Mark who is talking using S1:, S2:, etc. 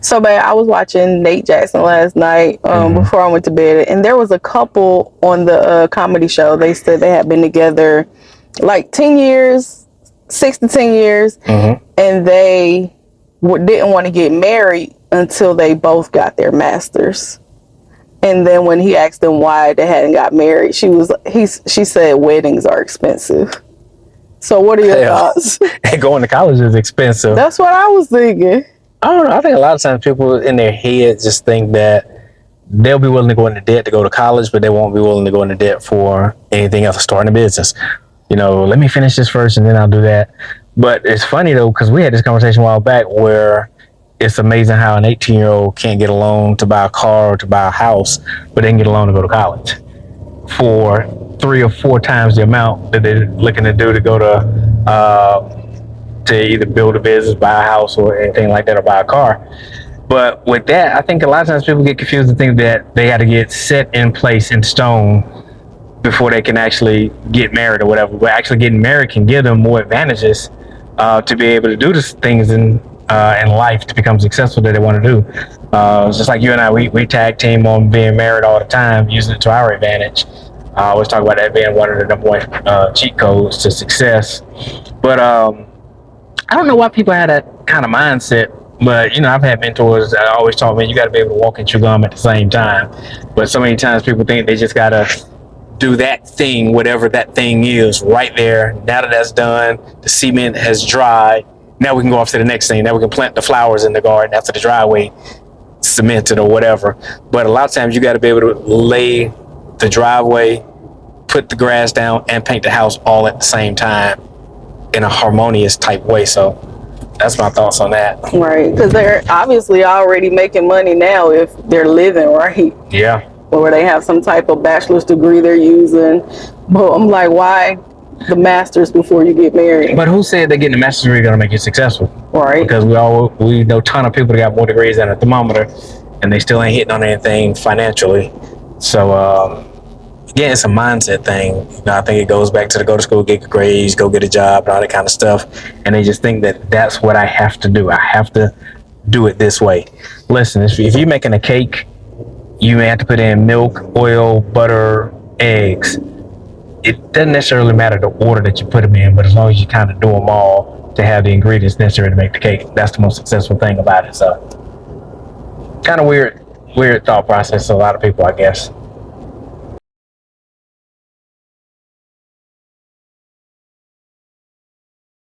S1: So, babe, I was watching Nate Jackson last night before I went to bed, and there was a couple on the comedy show. They said they had been together like 10 years, 6 to 10 years, and they didn't want to get married until they both got their masters. And then when he asked them why they hadn't got married, she said weddings are expensive. So what are your thoughts?
S2: And going to college is expensive.
S1: That's what I was thinking.
S2: I don't know. I think a lot of times people in their head just think that they'll be willing to go into debt to go to college, but they won't be willing to go into debt for anything else, starting a business. You know, let me finish this first and then I'll do that. But it's funny though, because we had this conversation a while back where it's amazing how an 18-year-old can't get a loan to buy a car or to buy a house, but they can get a loan to go to college for 3 or 4 times the amount that they're looking to do to go to either build a business, buy a house, or anything like that, or buy a car. But with that, I think a lot of times people get confused and think that they got to get set in place in stone before they can actually get married or whatever. But actually getting married can give them more advantages to be able to do the things in life to become successful that they want to do. Just like you and I, we tag team on being married all the time, using it to our advantage. I always talk about that being one of the number one cheat codes to success. But I don't know why people have that kind of mindset, but, you know, I've had mentors that always taught me you got to be able to walk and chew gum at the same time. But so many times people think they just got to do that thing, whatever that thing is, right there. Now that that's done, the cement has dried. Now we can go off to the next thing. Now we can plant the flowers in the garden after the driveway cemented or whatever. But a lot of times you got to be able to lay the driveway, put the grass down, and paint the house all at the same time in a harmonious type way. So that's my thoughts on that.
S1: Right, because they're obviously already making money now if they're living right.
S2: Yeah.
S1: Or they have some type of bachelor's degree they're using. But I'm like, why the master's before you get married?
S2: But who said that getting a master's degree is going to make you successful?
S1: Right.
S2: Because we know a ton of people that got more degrees than a thermometer, and they still ain't hitting on anything financially. So, yeah, it's a mindset thing. You know, I think it goes back to the go to school, get good grades, go get a job, and all that kind of stuff. And they just think that that's what I have to do. I have to do it this way. Listen, if you're making a cake, you may have to put in milk, oil, butter, eggs. It doesn't necessarily matter the order that you put them in, but as long as you kind of do them all to have the ingredients necessary to make the cake, that's the most successful thing about it. So, kind of weird thought process to a lot of people, I guess.